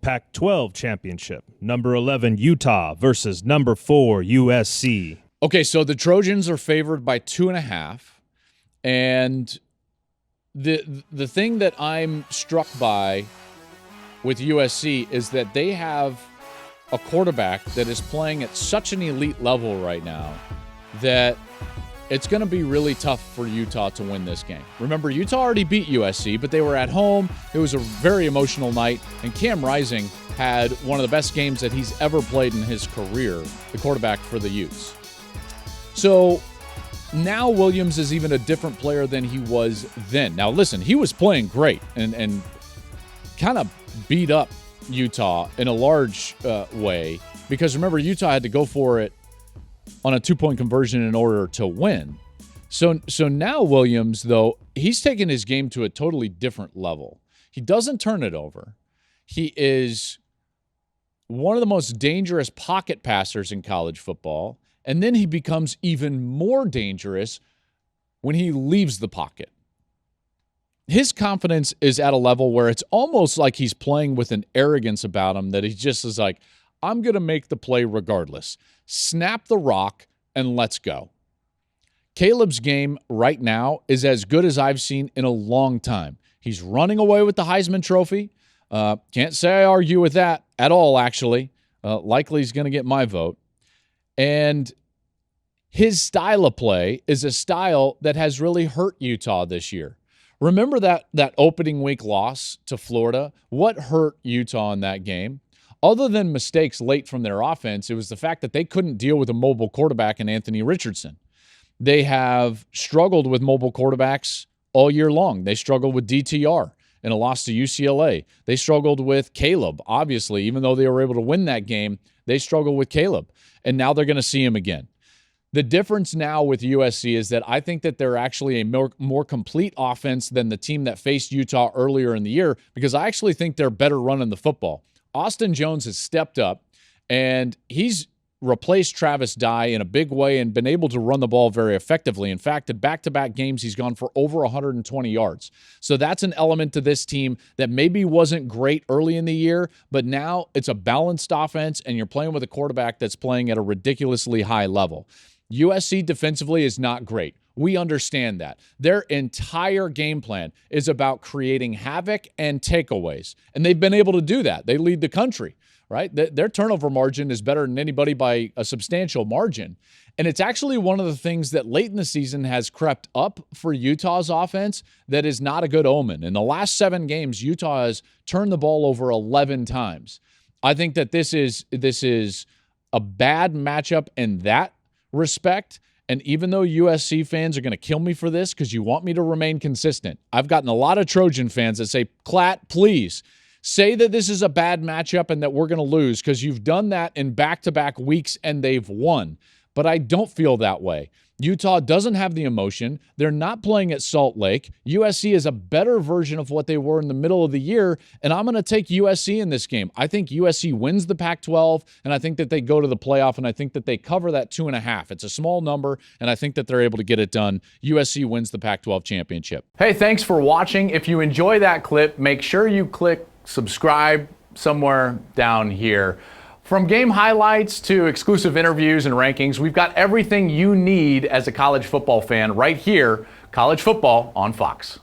Pac-12 Championship, number 11 Utah versus number 4 USC. Okay, so the Trojans are favored by 2.5, and the thing that I'm struck by with USC is that they have a quarterback that is playing at such an elite level right now that it's going to be really tough for Utah to win this game. Remember, Utah already beat USC, but they were at home. It was a very emotional night, and Cam Rising had one of the best games that he's ever played in his career, the quarterback for the Utes. So now Williams is even a different player than he was then. Now, listen, he was playing great and kind of beat up Utah in a large way because, remember, Utah had to go for it on a 2-point conversion in order to win. So now Williams, though, he's taken his game to a totally different level. He doesn't turn it over. He is one of the most dangerous pocket passers in college football, and then he becomes even more dangerous when he leaves the pocket. His confidence is at a level where it's almost like he's playing with an arrogance about him that he just is like, I'm going to make the play regardless. Snap the rock and let's go. Caleb's game right now is as good as I've seen in a long time. He's running away with the Heisman Trophy. Can't say I argue with that at all, actually. Likely he's going to get my vote. And his style of play is a style that has really hurt Utah this year. Remember that opening week loss to Florida? What hurt Utah in that game? Other than mistakes late from their offense, it was the fact that they couldn't deal with a mobile quarterback in Anthony Richardson. They have struggled with mobile quarterbacks all year long. They struggled with DTR in a loss to UCLA. They struggled with Caleb, obviously. Even though they were able to win that game, they struggled with Caleb. And now they're going to see him again. The difference now with USC is that I think that they're actually a more complete offense than the team that faced Utah earlier in the year because I actually think they're better running the football. Austin Jones has stepped up, and he's replaced Travis Dye in a big way and been able to run the ball very effectively. In fact, in back-to-back games, he's gone for over 120 yards. So that's an element to this team that maybe wasn't great early in the year, but now it's a balanced offense, and you're playing with a quarterback that's playing at a ridiculously high level. USC defensively is not great. We understand that. Their entire game plan is about creating havoc and takeaways, and they've been able to do that. They lead the country, right? Their turnover margin is better than anybody by a substantial margin, and it's actually one of the things that late in the season has crept up for Utah's offense that is not a good omen. In the last 7 games, Utah has turned the ball over 11 times. I think that this is a bad matchup in that respect. And even though USC fans are going to kill me for this because you want me to remain consistent, I've gotten a lot of Trojan fans that say, Klatt, please say that this is a bad matchup and that we're going to lose because you've done that in back-to-back weeks and they've won. But I don't feel that way. Utah doesn't have the emotion. They're not playing at Salt Lake. USC is a better version of what they were in the middle of the year, and I'm going to take USC in this game. I think USC wins the Pac-12, and I think that they go to the playoff, and I think that they cover that 2.5. It's a small number, and I think that they're able to get it done. USC wins the Pac-12 championship. Hey, thanks for watching. If you enjoy that clip, make sure you click subscribe somewhere down here. From game highlights to exclusive interviews and rankings, we've got everything you need as a college football fan right here, College Football on Fox.